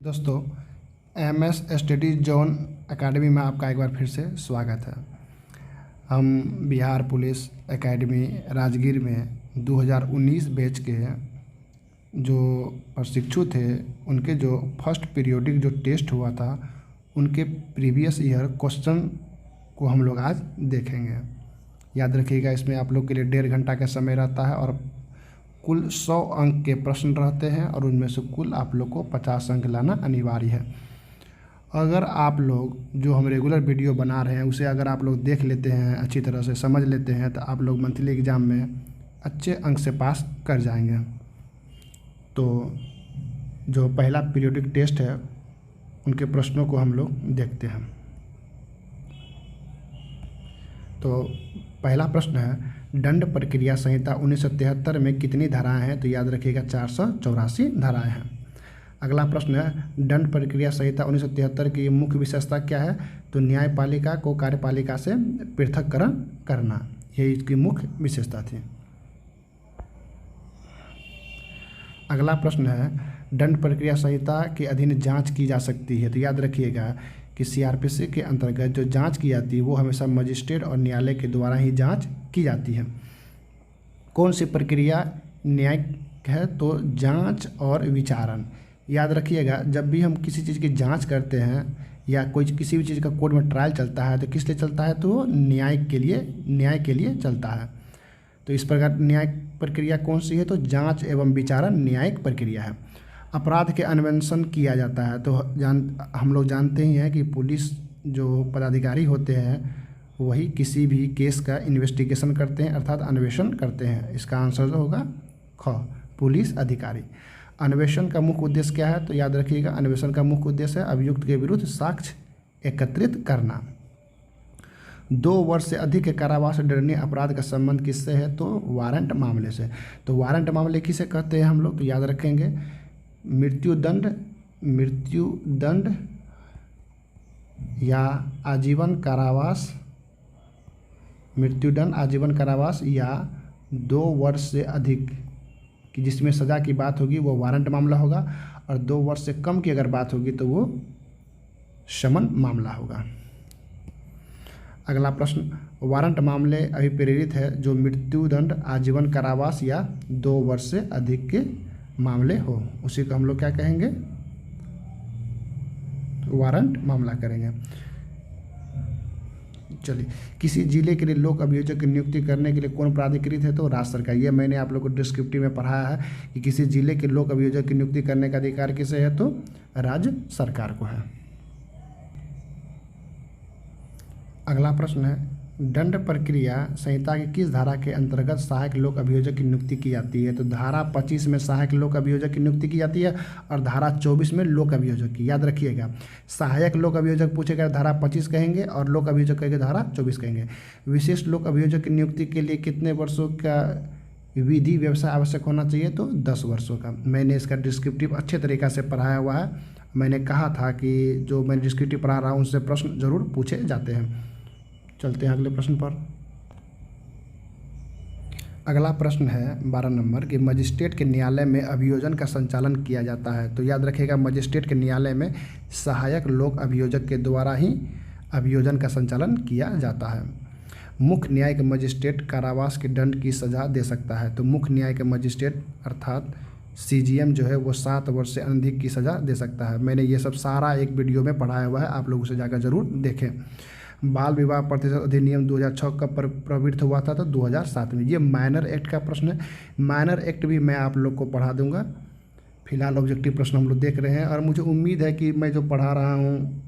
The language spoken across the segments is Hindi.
दोस्तों, MS स्टडी जोन एकेडमी में आपका एक बार फिर से स्वागत है। हम बिहार पुलिस एकेडमी राजगीर में 2019 बैच के जो प्रशिक्षु थे, उनके जो फर्स्ट पीरियोडिक जो टेस्ट हुआ था, उनके प्रीवियस ईयर क्वेश्चन को हम लोग आज देखेंगे। याद रखिएगा, इसमें आप लोग के लिए 1.5 घंटा का समय रहता है और कुल 100 अंक के प्रश्न रहते हैं और उनमें से कुल आप लोग को 50 अंक लाना अनिवार्य है। अगर आप लोग जो हम रेगुलर वीडियो बना रहे हैं उसे अगर आप लोग देख लेते हैं, अच्छी तरह से समझ लेते हैं, तो आप लोग मंथली एग्ज़ाम में अच्छे अंक से पास कर जाएंगे। तो जो पहला पीरियोडिक टेस्ट है, उनके प्रश्नों को हम लोग देखते हैं। तो पहला प्रश्न है, दंड प्रक्रिया संहिता 1973 में कितनी धाराएं हैं? तो याद रखिएगा 484 धाराएं हैं। अगला प्रश्न है, दंड प्रक्रिया संहिता 1973 की मुख्य विशेषता क्या है? तो न्यायपालिका को कार्यपालिका से पृथक्करण करना, यही इसकी मुख्य विशेषता थी। अगला प्रश्न है, दंड प्रक्रिया संहिता के अधीन जांच की जा सकती है? तो याद रखिएगा कि CRPC के अंतर्गत जो जांच की जाती है वो हमेशा मजिस्ट्रेट और न्यायालय के द्वारा ही जांच की जाती है। कौन सी प्रक्रिया न्यायिक है? तो जांच और विचारण। याद रखिएगा, जब भी हम किसी चीज़ की जांच करते हैं या कोई किसी भी चीज़ का कोर्ट में ट्रायल चलता है तो किस लिए चलता है? तो न्याय के लिए चलता है। तो इस प्रकार न्यायिक प्रक्रिया कौन सी है? तो जांच एवं विचारण न्यायिक प्रक्रिया है। अपराध के अन्वेषण किया जाता है, तो हम लोग जानते ही हैं कि पुलिस जो पदाधिकारी होते हैं वही किसी भी केस का इन्वेस्टिगेशन करते हैं, अर्थात अन्वेषण करते हैं। इसका आंसर जो होगा ख, पुलिस अधिकारी। अन्वेषण का मुख्य उद्देश्य क्या है? तो याद रखिएगा, अन्वेषण का मुख्य उद्देश्य है अभियुक्त के विरुद्ध साक्ष्य एकत्रित करना। 2 वर्ष से अधिक के कारावास से डरनीय अपराध का संबंध किससे है? तो वारंट मामले से। तो वारंट मामले किसे कहते हैं हम लोग? तो याद रखेंगे, मृत्युदंड या आजीवन कारावास, मृत्युदंड, आजीवन कारावास या 2 वर्ष से अधिक कि जिसमें सज़ा की बात होगी वो वारंट मामला होगा, और 2 वर्ष से कम की अगर बात होगी तो वो शमन मामला होगा। अगला प्रश्न, वारंट मामले अभिप्रेरित है जो मृत्युदंड, आजीवन कारावास या 2 वर्ष से अधिक के मामले हो, उसी को हम लोग क्या कहेंगे? वारंट मामला करेंगे। चलिए, किसी जिले के लिए लोक अभियोजक की नियुक्ति करने के लिए कौन प्राधिकृत है? तो राज्य सरकार। ये मैंने आप लोग को डिस्क्रिप्टिव में पढ़ाया है कि किसी जिले के लोक अभियोजक की नियुक्ति करने का अधिकार किसे है? तो राज्य सरकार को है। अगला प्रश्न है, दंड प्रक्रिया संहिता की किस धारा के अंतर्गत सहायक लोक अभियोजक की नियुक्ति की जाती है? तो धारा 25 में सहायक लोक अभियोजक की नियुक्ति की जाती है और धारा 24 में लोक अभियोजक की। याद रखिएगा, सहायक लोक अभियोजक पूछेगा धारा 25 कहेंगे और लोक अभियोजक कहेंगे धारा 24 कहेंगे। विशेष लोक अभियोजक की नियुक्ति के लिए कितने वर्षों का विधि व्यवसाय आवश्यक होना चाहिए? तो 10 वर्षों का। मैंने इसका डिस्क्रिप्टिव अच्छे तरीक़ा से पढ़ाया हुआ है। मैंने कहा था कि जो मैं डिस्क्रिप्टिव पढ़ा रहा हूँ उनसे प्रश्न जरूर पूछे जाते हैं। चलते हैं अगले प्रश्न पर। अगला प्रश्न है 12 नंबर कि मजिस्ट्रेट के न्यायालय में अभियोजन का संचालन किया जाता है? तो याद रखिएगा, मजिस्ट्रेट के न्यायालय में सहायक लोक अभियोजक के द्वारा ही अभियोजन का संचालन किया जाता है। मुख्य न्यायिक मजिस्ट्रेट कारावास के दंड की सजा दे सकता है? तो मुख्य न्यायिक मजिस्ट्रेट अर्थात CGM जो है वो 7 वर्ष से अधिक की सज़ा दे सकता है। मैंने ये सब सारा एक वीडियो में पढ़ाया हुआ है, आप लोग उसे जाकर जरूर देखें। बाल विवाह प्रतिशत अधिनियम 2006 कब प्रवृत्त हुआ था? तो 2007 में। ये माइनर एक्ट का प्रश्न है। माइनर एक्ट भी मैं आप लोग को पढ़ा दूंगा। फिलहाल ऑब्जेक्टिव प्रश्न हम लोग देख रहे हैं और मुझे उम्मीद है कि मैं जो पढ़ा रहा हूँ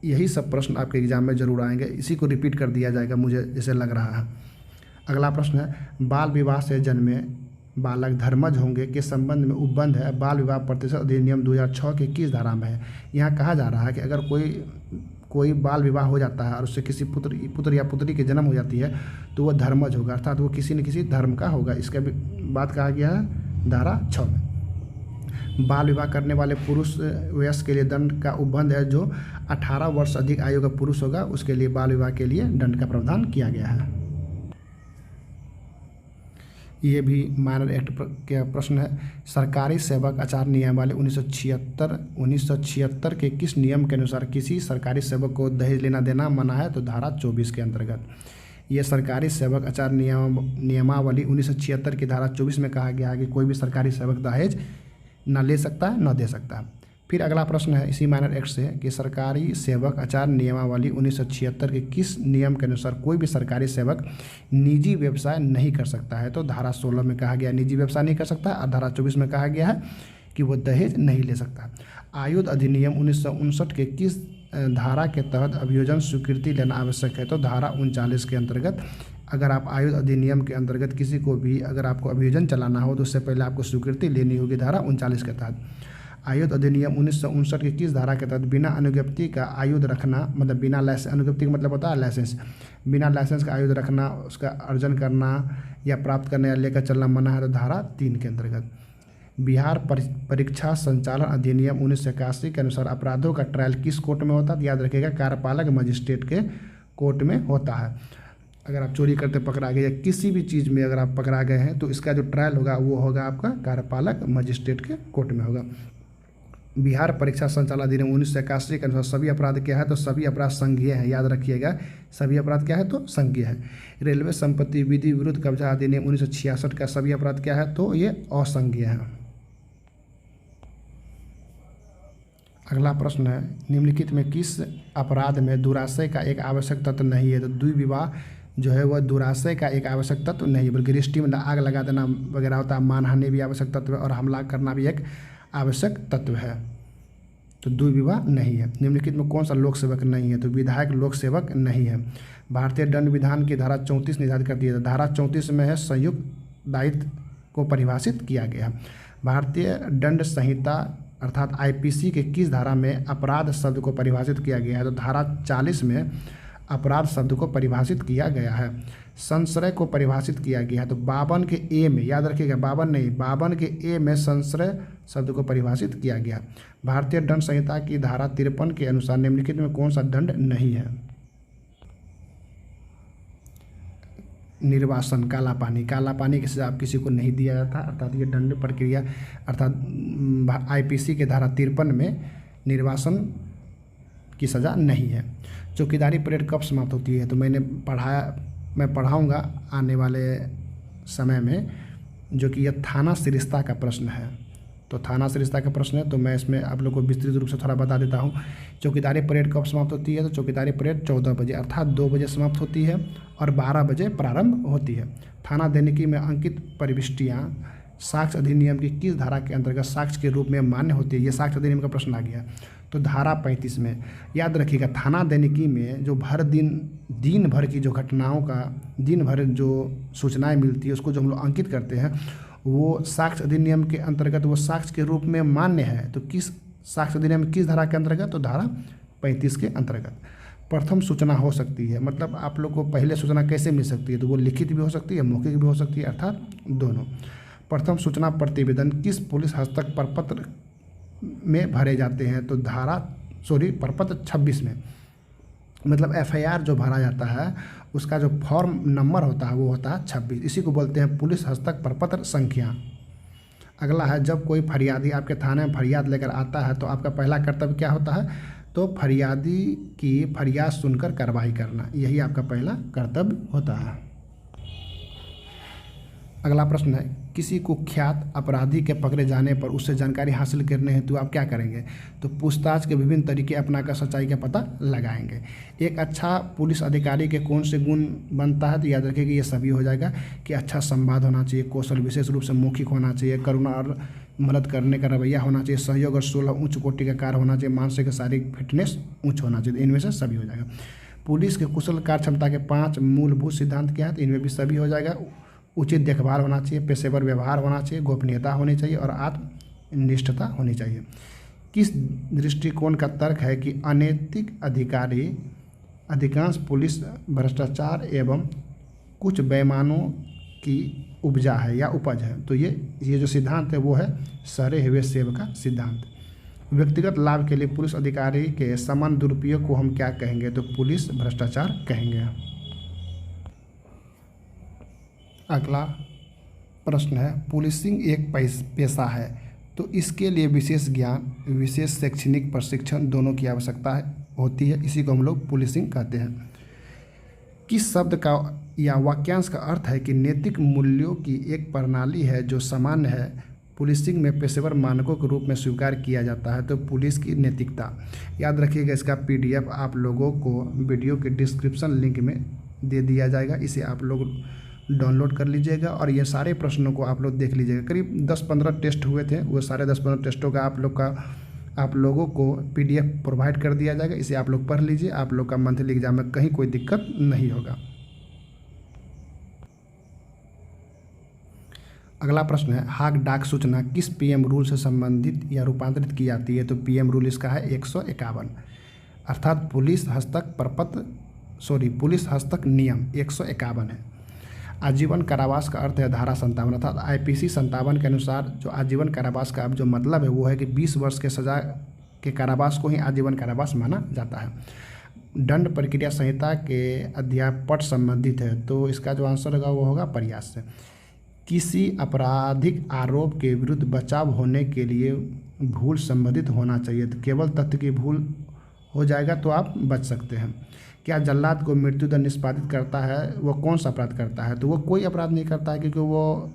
यही सब प्रश्न आपके एग्जाम में ज़रूर आएंगे। इसी को रिपीट कर दिया जाएगा, मुझे जैसे लग रहा है। अगला प्रश्न है, बाल विवाह से जन्मे बालक धर्मज होंगे के संबंध में उपबंध है बाल विवाह प्रतिशत अधिनियम 2006 के किस धारा में है? यहाँ कहा जा रहा है कि अगर कोई बाल विवाह हो जाता है और उससे किसी पुत्र या पुत्री की जन्म हो जाती है तो वह धर्मज होगा, अर्थात वो किसी न किसी धर्म का होगा। इसका भी बात कहा गया है धारा 6 में। बाल विवाह करने वाले पुरुष वयस्क के लिए दंड का उपबंध है जो 18 वर्ष अधिक आयु का पुरुष होगा, उसके लिए बाल विवाह के लिए दंड का प्रावधान किया गया है। ये भी माइनर एक्ट के प्रश्न है। सरकारी सेवक आचार नियमावली 1976 के किस नियम के अनुसार किसी सरकारी सेवक को दहेज लेना देना मना है? तो धारा 24 के अंतर्गत। ये सरकारी सेवक आचार नियमावली 1976 की धारा 24 में कहा गया है कि कोई भी सरकारी सेवक दहेज न ले सकता है न दे सकता है। फिर अगला प्रश्न है इसी माइनर एक्ट से कि सरकारी सेवक आचार नियमावली 1976 के किस नियम के अनुसार कोई भी सरकारी सेवक निजी व्यवसाय नहीं कर सकता है? तो धारा 16 में कहा गया निजी व्यवसाय नहीं कर सकता और धारा 24 में कहा गया है कि वो दहेज नहीं ले सकता। आयुध अधिनियम 1959 के किस धारा के तहत अभियोजन स्वीकृति लेना आवश्यक है? तो धारा 39 के अंतर्गत। अगर आप आयुध अधिनियम के अंतर्गत किसी को भी अगर आपको अभियोजन चलाना हो तो उससे पहले आपको स्वीकृति लेनी होगी धारा 39 के तहत। आयुध अधिनियम 1959 की किस धारा के तहत बिना अनुज्ञप्ति का आयुध रखना, मतलब बिना लाइसेंस, अनुज्ञप्ति का मतलब होता है लाइसेंस, बिना लाइसेंस का आयुध रखना, उसका अर्जन करना या प्राप्त करने या लेकर चलना मना है? तो धारा 3 के अंतर्गत। बिहार परीक्षा संचालन अधिनियम 1981 के अनुसार अपराधों का ट्रायल किस कोर्ट में होता है? याद रखिएगा कार्यपालक मजिस्ट्रेट के कोर्ट में होता है। अगर आप चोरी करते पकड़ा गए या किसी भी चीज़ में अगर आप पकड़ा गए हैं तो इसका जो ट्रायल होगा वो होगा आपका कार्यपालक मजिस्ट्रेट के कोर्ट में होगा। बिहार परीक्षा संचालन अधिनियम 1981 के अनुसार सभी अपराध क्या है? तो सभी अपराध संज्ञेय है। याद रखिएगा सभी अपराध क्या है? तो संज्ञेय है। रेलवे संपत्ति विधि विरुद्ध कब्जा अधिनियम 1966 का सभी अपराध क्या है? तो ये असंज्ञेय है। अगला प्रश्न है निम्नलिखित में किस अपराध में दुराशय का एक आवश्यक तत्व नहीं है? तो द्विविवाह जो है वह दुराशय का एक आवश्यक तत्व नहीं है, बल्कि रिश्ते में आग लगा देना वगैरह होता है। मानहानि भी आवश्यक तत्व है और हमला करना भी एक आवश्यक तत्व है। तो द्विविवाह नहीं है। निम्नलिखित में कौन सा लोक सेवक नहीं है? तो विधायक लोक सेवक नहीं है। भारतीय दंड विधान की धारा 34 निर्धारित करती है। धारा 34 में है संयुक्त दायित्व को परिभाषित किया गया। भारतीय दंड संहिता अर्थात आईपीसी के किस धारा में अपराध शब्द को परिभाषित किया गया है? तो धारा 40 में अपराध शब्द को परिभाषित किया गया है। संश्रय को परिभाषित किया गया है। तो 52 के ए में, याद रखिएगा 52 नहीं, 52 के ए में संश्रय शब्द को परिभाषित किया गया। भारतीय दंड संहिता की धारा 53 के अनुसार निम्नलिखित में कौन सा दंड नहीं है? निर्वासन, काला पानी। काला पानी की सजा आप किसी को नहीं दिया जाता, अर्थात ये दंड प्रक्रिया अर्थात आईपीसी के धारा 53 में निर्वासन की सज़ा नहीं है। चौकीदारी परेड कब समाप्त होती है? तो मैं पढ़ाऊँगा आने वाले समय में, जो कि यह थाना सरिस्ता का प्रश्न है। तो थाना सरिस्ता का प्रश्न है तो मैं इसमें आप लोग को विस्तृत रूप से थोड़ा बता देता हूँ। चौकीदारी परेड कब समाप्त होती है? तो चौकीदारी परेड 14 बजे अर्थात 2 बजे समाप्त होती है और 12 बजे प्रारंभ होती है। थाना दैनिकी में अंकित प्रविष्टियाँ साक्ष्य अधिनियम की किस धारा के अंतर्गत साक्ष्य के रूप में मान्य होती है? ये साक्ष्य अधिनियम का प्रश्न आ गया। तो धारा 35 में। याद रखिएगा थाना दैनिकी में जो दिन भर की जो घटनाओं का दिन भर जो सूचनाएं मिलती है उसको जो हम लोग अंकित करते हैं वो साक्ष्य अधिनियम के अंतर्गत वो साक्ष्य के रूप में मान्य है। तो किस साक्ष्य अधिनियम किस धारा के अंतर्गत? तो धारा 35 के अंतर्गत। प्रथम सूचना हो सकती है, मतलब आप लोग को पहले सूचना कैसे मिल सकती है? तो वो लिखित भी हो सकती है, मौखिक भी हो सकती है, अर्थात दोनों। प्रथम सूचना प्रतिवेदन किस पुलिस हस्तक प्रपत्र में भरे जाते हैं? तो प्रपत्र 26 में, मतलब एफआईआर जो भरा जाता है उसका जो फॉर्म नंबर होता है वो होता है 26। इसी को बोलते हैं पुलिस हस्तक प्रपत्र संख्या। अगला है जब कोई फरियादी आपके थाने में फरियाद लेकर आता है तो आपका पहला कर्तव्य क्या होता है? तो फरियादी की फरियाद सुनकर कार्रवाई करना, यही आपका पहला कर्तव्य होता है। अगला प्रश्न है किसी कुख्यात अपराधी के पकड़े जाने पर उससे जानकारी हासिल करने हेतु आप क्या करेंगे? तो पूछताछ के विभिन्न तरीके अपनाकर सच्चाई का पता लगाएंगे। एक अच्छा पुलिस अधिकारी के कौन से गुण बनता है? तो याद रखिए कि ये सभी हो जाएगा कि अच्छा संवाद होना चाहिए, कौशल विशेष रूप से मौखिक होना चाहिए, करुणा और मदद करने का रवैया होना चाहिए, सहयोग और सुलह उच्च कोटि का कार्य होना चाहिए, मानसिक और शारीरिक फिटनेस उच्च होना चाहिए। इनमें से सभी हो जाएगा। पुलिस के कुशल कार्य क्षमता के 5 मूलभूत सिद्धांत क्या है? तो इनमें भी सभी हो जाएगा। उचित देखभाल होना चाहिए, पेशेवर व्यवहार होना चाहिए, गोपनीयता होनी चाहिए और आत्मनिष्ठता होनी चाहिए। किस दृष्टिकोण का तर्क है कि अनैतिक अधिकारी अधिकांश पुलिस भ्रष्टाचार एवं कुछ बेईमानों की उपजा है या उपज है? तो ये जो सिद्धांत है वो है सरे हुए सेब का सिद्धांत। व्यक्तिगत लाभ के लिए पुलिस अधिकारी के समान दुरुपयोग को हम क्या कहेंगे? तो पुलिस भ्रष्टाचार कहेंगे। अगला प्रश्न है, पुलिसिंग एक पेशा है तो इसके लिए विशेष ज्ञान, विशेष शैक्षणिक प्रशिक्षण दोनों की आवश्यकता होती है। इसी को हम लोग पुलिसिंग कहते हैं। किस शब्द का या वाक्यांश का अर्थ है कि नैतिक मूल्यों की एक प्रणाली है जो सामान्य है, पुलिसिंग में पेशेवर मानकों के रूप में स्वीकार किया जाता है। तो पुलिस की नैतिकता, याद रखिएगा। इसका PDF आप लोगों को वीडियो के डिस्क्रिप्शन लिंक में दे दिया जाएगा, इसे आप लोग डाउनलोड कर लीजिएगा और ये सारे प्रश्नों को आप लोग देख लीजिएगा। करीब 10-15 टेस्ट हुए थे, वो सारे 10-15 टेस्टों का आप लोगों को PDF प्रोवाइड कर दिया जाएगा, इसे आप लोग पढ़ लीजिए। आप लोग का मंथली एग्जाम में कहीं कोई दिक्कत नहीं होगा। अगला प्रश्न है, हाक डाक सूचना किस PM रूल से संबंधित या रूपांतरित की जाती है? तो PM रूल इसका है 151, अर्थात पुलिस हस्तक नियम 151 है। आजीवन कारावास का अर्थ है धारा 57, अर्थात IPC 57 के अनुसार जो आजीवन कारावास का जो मतलब है वो है कि 20 वर्ष के सजा के कारावास को ही आजीवन कारावास माना जाता है। दंड प्रक्रिया संहिता के अध्याय पट संबंधित है, तो इसका जो आंसर होगा वो होगा प्रयास से। किसी आपराधिक आरोप के विरुद्ध बचाव होने के लिए भूल संबंधित होना चाहिए, तो केवल तथ्य की भूल हो जाएगा तो आप बच सकते हैं। क्या जल्लाद को मृत्युदंड निष्पादित करता है, वो कौन सा अपराध करता है? तो वो कोई अपराध नहीं करता है, क्योंकि वो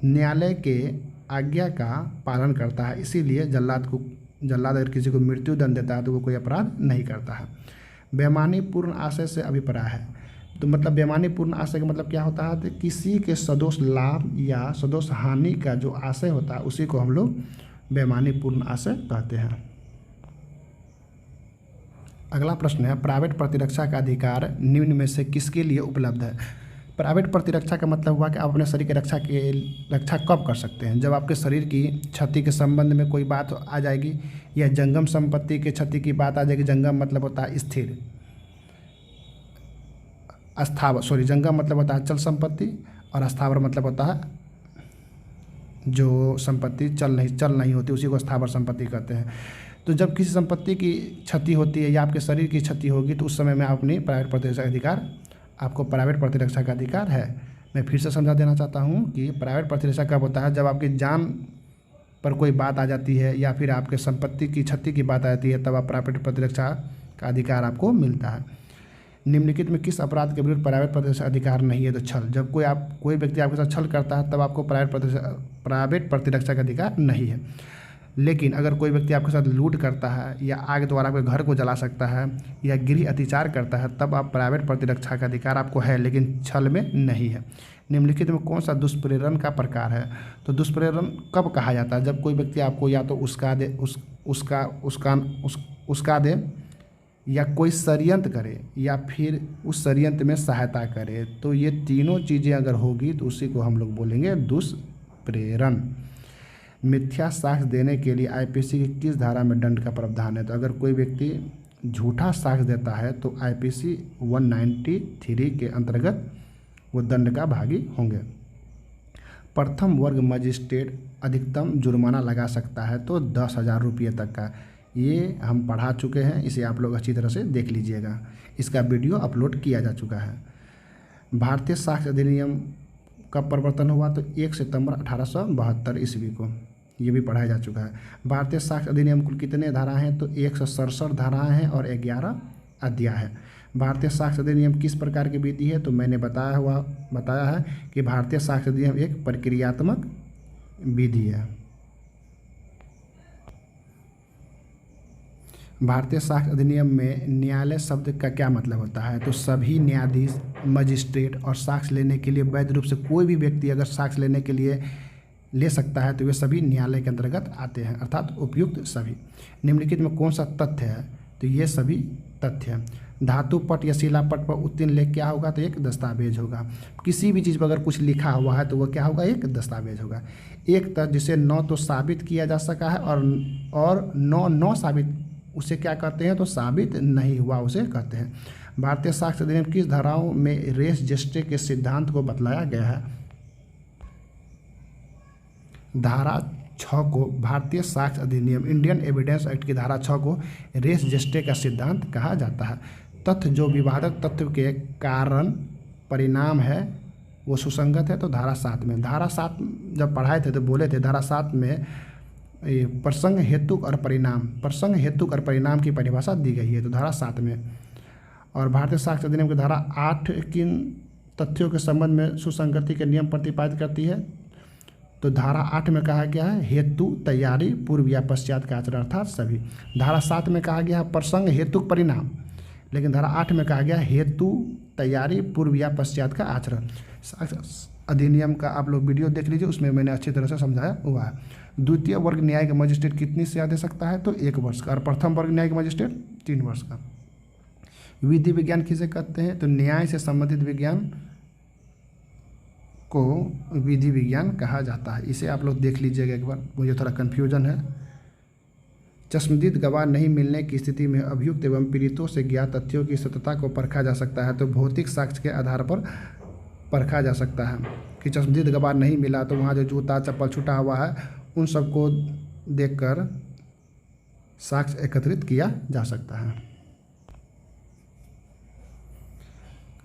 न्यायालय के आज्ञा का पालन करता है। इसीलिए जल्लाद अगर किसी को मृत्युदंड देता है तो वो कोई अपराध नहीं करता है। बेईमानीपूर्ण आशय से अभिप्राय है, तो मतलब बेईमानीपूर्ण आशय का मतलब क्या होता है? तो किसी के सदोष लाभ या सदोष हानि का जो आशय होता है उसी को हम लोग बेईमानीपूर्ण आशय कहते हैं। अगला प्रश्न है, प्राइवेट प्रतिरक्षा का अधिकार निम्न में से किसके लिए उपलब्ध है? प्राइवेट प्रतिरक्षा का मतलब हुआ कि आप अपने शरीर की रक्षा कब कर सकते हैं? जब आपके शरीर की क्षति के संबंध में कोई बात आ जाएगी या जंगम संपत्ति के क्षति की बात आ जाएगी। जंगम मतलब होता है स्थिर, जंगम मतलब होता है चल संपत्ति, और अस्थावर मतलब होता है जो संपत्ति चल नहीं होती, उसी को स्थावर संपत्ति कहते हैं। तो जब किसी संपत्ति की क्षति होती है या आपके शरीर की क्षति होगी तो उस समय में आप अपनी प्राइवेट प्रतिरक्षा का अधिकार, आपको प्राइवेट प्रतिरक्षा का अधिकार है। मैं फिर से समझा देना चाहता हूँ कि प्राइवेट प्रतिरक्षा कब होता है? जब आपकी जान पर कोई बात आ जाती है या फिर आपके संपत्ति की क्षति की बात आ जाती है, तब आप प्राइवेट प्रतिरक्षा का अधिकार आपको मिलता है। निम्नलिखित में किस अपराध के विरुद्ध प्राइवेट प्रतिरक्षा अधिकार नहीं है? तो छल। जब कोई व्यक्ति आपके साथ छल करता है तब आपको प्राइवेट प्रतिरक्षा का अधिकार नहीं है। लेकिन अगर कोई व्यक्ति आपके साथ लूट करता है या आग द्वारा आपके घर को जला सकता है या गृह अत्याचार करता है, तब आप प्राइवेट प्रतिरक्षा का अधिकार आपको है, लेकिन छल में नहीं है। निम्नलिखित में कौन सा दुष्प्रेरण का प्रकार है? तो दुष्प्रेरण कब कहा जाता है? जब कोई व्यक्ति आपको या तो उसका दे या कोई षड्यंत्र करे या फिर उस षड्यंत्र में सहायता करे, तो ये तीनों चीज़ें अगर होगी तो उसी को हम लोग बोलेंगे दुष्प्रेरण। मिथ्या साक्ष्य देने के लिए IPC की किस धारा में दंड का प्रावधान है? तो अगर कोई व्यक्ति झूठा साक्ष्य देता है तो IPC 193 के अंतर्गत वो दंड का भागी होंगे। प्रथम वर्ग मजिस्ट्रेट अधिकतम जुर्माना लगा सकता है तो 10,000 रुपये तक का। ये हम पढ़ा चुके हैं, इसे आप लोग अच्छी तरह से देख लीजिएगा, इसका वीडियो अपलोड किया जा चुका है। भारतीय साक्ष्य अधिनियम कब प्रवर्तन हुआ? तो 1 सितंबर 1872 ईस्वी को, ये भी पढ़ाया जा चुका है। भारतीय साक्ष्य अधिनियम कुल कितने धाराएं हैं? तो 167 धाराएं हैं और 11 अध्याय है। भारतीय साक्ष्य अधिनियम किस प्रकार की विधि है? तो मैंने बताया है कि भारतीय साक्ष्य अधिनियम एक प्रक्रियात्मक विधि है। भारतीय साक्ष्य अधिनियम में न्यायालय शब्द का क्या मतलब होता है? तो सभी न्यायाधीश, मजिस्ट्रेट और साक्ष्य लेने के लिए वैध रूप से कोई भी व्यक्ति अगर साक्ष्य लेने के लिए ले सकता है तो वे सभी न्यायालय के अंतर्गत आते हैं, अर्थात उपयुक्त सभी। निम्नलिखित में कौन सा तथ्य है? तो ये सभी तथ्य हैं। धातु पट या शिलापट पर उत्तीर्ण लेख क्या होगा? तो एक दस्तावेज होगा। किसी भी चीज़ पर अगर कुछ लिखा हुआ है तो वह क्या होगा? एक दस्तावेज होगा। एक तथ्य जिसे न तो साबित किया जा सका है और न साबित, उसे क्या कहते हैं? तो साबित नहीं हुआ उसे कहते हैं। भारतीय साक्ष्य अधिनियम किस धाराओं में रेस जेस्टे के सिद्धांत को बतलाया गया है? धारा 6 को भारतीय साक्ष्य अधिनियम इंडियन एविडेंस एक्ट की धारा 6 को रेस जेस्टे का सिद्धांत कहा जाता है। तथ्य जो विवादक तथ्य के कारण परिणाम है वो सुसंगत है। तो धारा 7 में, धारा 7 जब पढ़ाए थे तो बोले थे धारा 7 में प्रसंग हेतुक और परिणाम, प्रसंग हेतुक और परिणाम की परिभाषा दी गई है, तो धारा 7 में। और भारतीय साक्ष्य अधिनियम की धारा 8 किन तथ्यों के संबंध में सुसंगति के नियम प्रतिपादित करती है? तो धारा 8 में कहा गया है हेतु, तैयारी, पूर्व या पश्चात का आचरण, अर्थात सभी। धारा 7 में कहा गया है प्रसंग हेतुक परिणाम, लेकिन धारा 8 में कहा गया हेतु, तैयारी, पूर्व या पश्चात का आचरण। अधिनियम का आप लोग वीडियो देख लीजिए, उसमें मैंने अच्छी तरह से समझाया हुआ है। द्वितीय वर्ग न्यायिक मजिस्ट्रेट कितनी सजा दे सकता है? तो 1 वर्ष का। और प्रथम वर्ग न्यायिक मजिस्ट्रेट 3 वर्ष का। विधि विज्ञान किसे कहते हैं? तो न्याय से संबंधित विज्ञान को विधि विज्ञान कहा जाता है। इसे आप लोग देख लीजिएगा एक बार, मुझे थोड़ा कन्फ्यूजन है। चश्मदीद गवाह नहीं मिलने की स्थिति में अभियुक्त एवं पीड़ितों से ज्ञात तथ्यों की सत्यता को परखा जा सकता है। तो भौतिक साक्ष्य के आधार पर परखा जा सकता है कि चश्मदीद गवाह नहीं मिला, तो वहाँ जो जूता चप्पल छूटा हुआ है उन सबको देखकर साक्ष्य एकत्रित किया जा सकता है।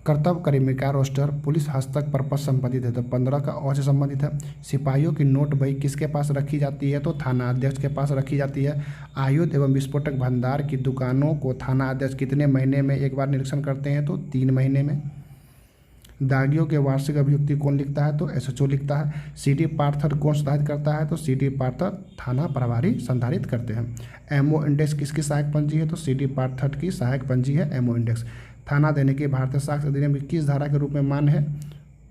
कर्तव्य कर्मिका रोस्टर पुलिस हस्तक पर पद संबंधित है, तो 15 का अ से संबंधित है। सिपाहियों की नोट बही किसके पास रखी जाती है? तो थाना अध्यक्ष के पास रखी जाती है। आयुध एवं विस्फोटक भंडार की दुकानों को थाना अध्यक्ष कितने महीने में एक बार निरीक्षण करते हैं? तो 3 महीने में। दागियों के वार्षिक अभियुक्ति कौन लिखता है? तो एसएचओ लिखता है। सिटी पार्थर कौन संधारित करता है? तो सिटी पार्थर थाना प्रभारी संधारित करते हैं। एमओ इंडेक्स किसकी सहायक पंजी है? तो सिटी पार्थर की सहायक पंजी है एमओ इंडेक्स। थाना देने की भारतीय साक्ष्य अधिनियम की किस धारा के रूप में मान्य है?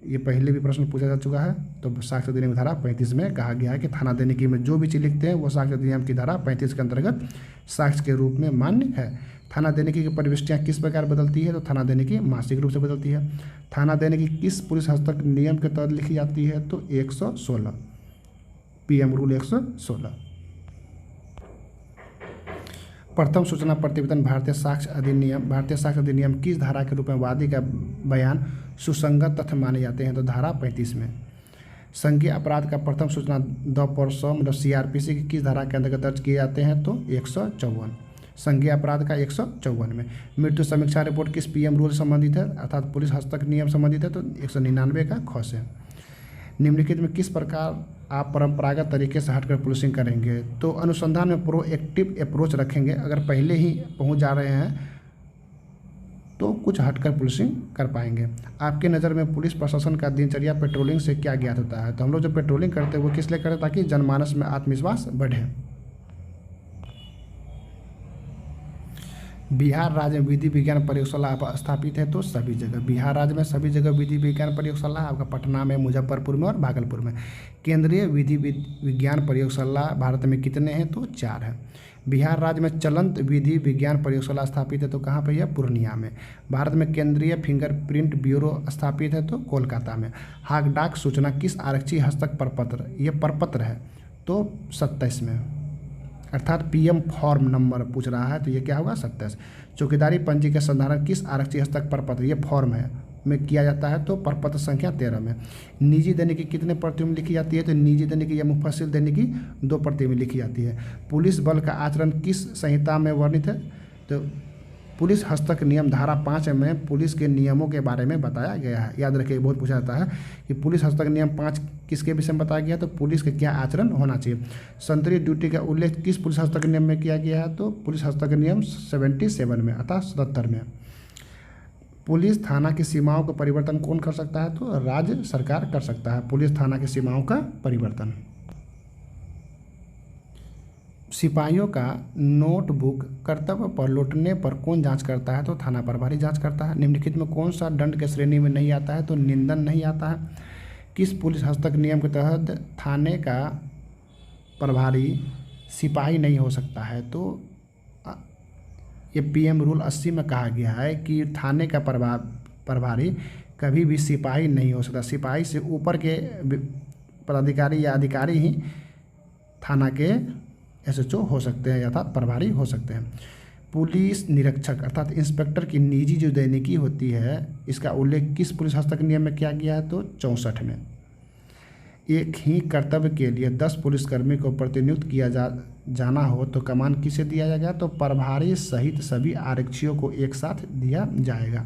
ये पहले भी प्रश्न पूछा जा चुका है। तो साक्ष्य अधिनियम धारा 35 में कहा गया है कि थाना देने की में जो भी चीज़ लिखते हैं वो साक्ष्य अधिनियम की धारा 35 के अंतर्गत साक्ष्य के रूप में मान्य है। थाना देने की प्रविष्टियाँ किस प्रकार बदलती है? तो थाना देने की मासिक रूप से बदलती है। थाना देने की किस पुलिस हस्तक नियम के तहत लिखी जाती है? तो 116 पीएम रूल 116। प्रथम सूचना प्रतिवेदन भारतीय साक्ष्य अधिनियम किस धारा के रूप में वादी का बयान सुसंगत तथ्य माने जाते हैं? तो धारा 35 में। संज्ञेय अपराध का प्रथम सूचना द पर्सो मतलब सीआरपीसी की किस धारा के अंतर्गत दर्ज किए जाते हैं? तो 154 संज्ञेय अपराध का 154 में। मृत्यु समीक्षा रिपोर्ट किस पीएम रूल से संबंधित है? अर्थात पुलिस हस्तक नियम संबंधित है, तो 199 का ख से। निम्नलिखित में किस प्रकार आप परंपरागत तरीके से हटकर पुलिसिंग करेंगे? तो अनुसंधान में प्रोएक्टिव अप्रोच रखेंगे। अगर पहले ही पहुंच जा रहे हैं तो कुछ हटकर पुलिसिंग कर पाएंगे। आपके नज़र में पुलिस प्रशासन का दिनचर्या पेट्रोलिंग से क्या ज्ञात होता है? तो हम लोग जो पेट्रोलिंग करते हैं वो किस लिए करते हैं? ताकि जनमानस में आत्मविश्वास बढ़े। बिहार राज्य में विधि विज्ञान प्रयोगशाला आप स्थापित है, तो सभी जगह। बिहार राज्य में सभी जगह विधि विज्ञान प्रयोगशाला आपका पटना में, मुजफ्फरपुर में और भागलपुर में। केंद्रीय विधि विज्ञान प्रयोगशाला भारत में कितने हैं? तो 4 है। बिहार राज्य में चलंत विधि विज्ञान प्रयोगशाला स्थापित है, तो कहाँ पर है? पूर्णिया में। भारत में केंद्रीय फिंगरप्रिंट ब्यूरो स्थापित है, तो कोलकाता में। हाक डाक सूचना किस आरक्षी हस्तक प्रपत्र? ये प्रपत्र है, तो 27 में। अर्थात पीएम फॉर्म नंबर पूछ रहा है, तो ये क्या होगा? 27। चौकीदारी पंजी के संधारण किस आरक्षी हस्तक प्रपत्र, ये फॉर्म है, में किया जाता है, तो प्रपत्र संख्या 13 में। निजी दैनिकी कितने प्रतियों में लिखी जाती है? तो निजी दैनिकी या मुफस्सिल दैनिकी 2 प्रतियों में लिखी जाती है। पुलिस बल का आचरण किस संहिता में वर्णित है? तो पुलिस हस्तक नियम धारा 5 में पुलिस के नियमों के बारे में बताया गया है। याद रखिए, बहुत पूछा जाता है कि पुलिस हस्तक नियम 5 किसके विषय में बताया गया? तो पुलिस का क्या आचरण होना चाहिए। संतरी ड्यूटी का उल्लेख किस पुलिस हस्तक नियम में किया गया है? तो पुलिस हस्तक नियम 77 में, अर्थात 77 में। पुलिस थाना की सीमाओं का परिवर्तन कौन कर सकता है? तो राज्य सरकार कर सकता है पुलिस थाना की सीमाओं का परिवर्तन। सिपाहियों का नोटबुक कर्तव्य पर लौटने पर कौन जांच करता है? तो थाना प्रभारी जांच करता है। निम्नलिखित में कौन सा दंड के श्रेणी में नहीं आता है? तो निंदन नहीं आता है। किस पुलिस हस्तक नियम के तहत थाने का प्रभारी सिपाही नहीं हो सकता है? तो ये पीएम रूल 80 में कहा गया है कि थाने का प्रभारी कभी भी सिपाही नहीं हो सकता। सिपाही से ऊपर के पदाधिकारी या अधिकारी ही थाना के एसएचओ हो सकते हैं, अर्थात प्रभारी हो सकते हैं। पुलिस निरीक्षक अर्थात इंस्पेक्टर की निजी जो दैनिकी होती है, इसका उल्लेख किस पुलिस हस्तक नियम में किया गया है? तो 64 में। एक ही कर्तव्य के लिए 10 पुलिसकर्मी को प्रतिनियुक्त किया जाना हो तो कमान किसे दिया जाएगा? तो प्रभारी सहित सभी आरक्षियों को एक साथ दिया जाएगा।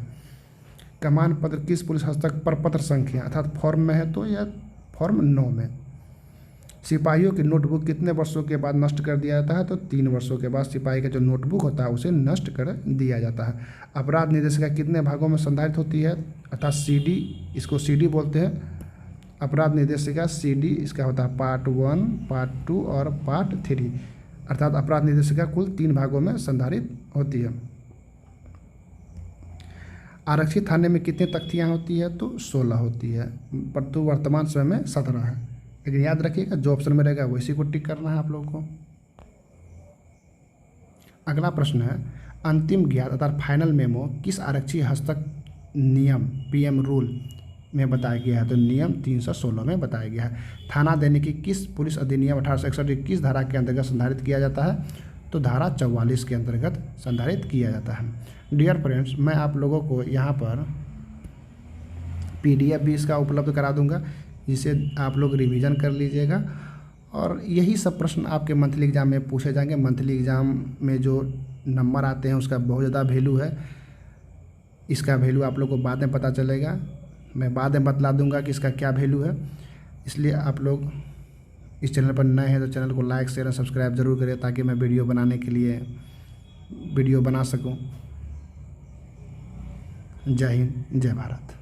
कमान पत्र किस पुलिस हस्तक प्रपत्र संख्या अर्थात फॉर्म में है तो, या फॉर्म 9 में। सिपाहियों की नोटबुक कितने वर्षों के बाद नष्ट कर दिया जाता है? तो 3 वर्षों के बाद सिपाही का जो नोटबुक होता है उसे नष्ट कर दिया जाता है। अपराध निर्देशिका कितने भागों में संधारित होती है? अर्थात CD, इसको CD बोलते हैं। अपराध निर्देशिका CD इसका होता है पार्ट 1, पार्ट 2 और पार्ट 3। अर्थात अपराध निर्देशिका कुल 3 भागों में संधारित होती है। आरक्षित थाने में कितनी तख्तियाँ होती है? तो 16 होती है, परंतु वर्तमान समय में 17 है। लेकिन याद रखिएगा जो ऑप्शन में रहेगा वैसे को टिक करना है आप लोगों को। अगला प्रश्न है, अंतिम ज्ञात अर्थात फाइनल मेमो किस आरक्षी हस्तक नियम PM रूल में बताया गया है? तो नियम 316 में बताया गया है। थाना दैनिकी किस पुलिस अधिनियम 1861 की किस धारा के अंतर्गत संधारित किया जाता है? तो धारा 44 के अंतर्गत संधारित किया जाता है। डियर फ्रेंड्स, मैं आप लोगों को यहाँ पर PDF भी इसका उपलब्ध करा दूंगा, जिसे आप लोग रिवीजन कर लीजिएगा। और यही सब प्रश्न आपके मंथली एग्ज़ाम में पूछे जाएंगे। मंथली एग्ज़ाम में जो नंबर आते हैं उसका बहुत ज़्यादा वैल्यू है। इसका वैल्यू आप लोग को बाद में पता चलेगा, मैं बाद में बतला दूंगा कि इसका क्या वैल्यू है। इसलिए आप लोग इस चैनल पर नए हैं तो चैनल को लाइक शेयर और सब्सक्राइब ज़रूर करें, ताकि मैं वीडियो बनाने के लिए वीडियो बना सकूं। जय हिंद, जय भारत।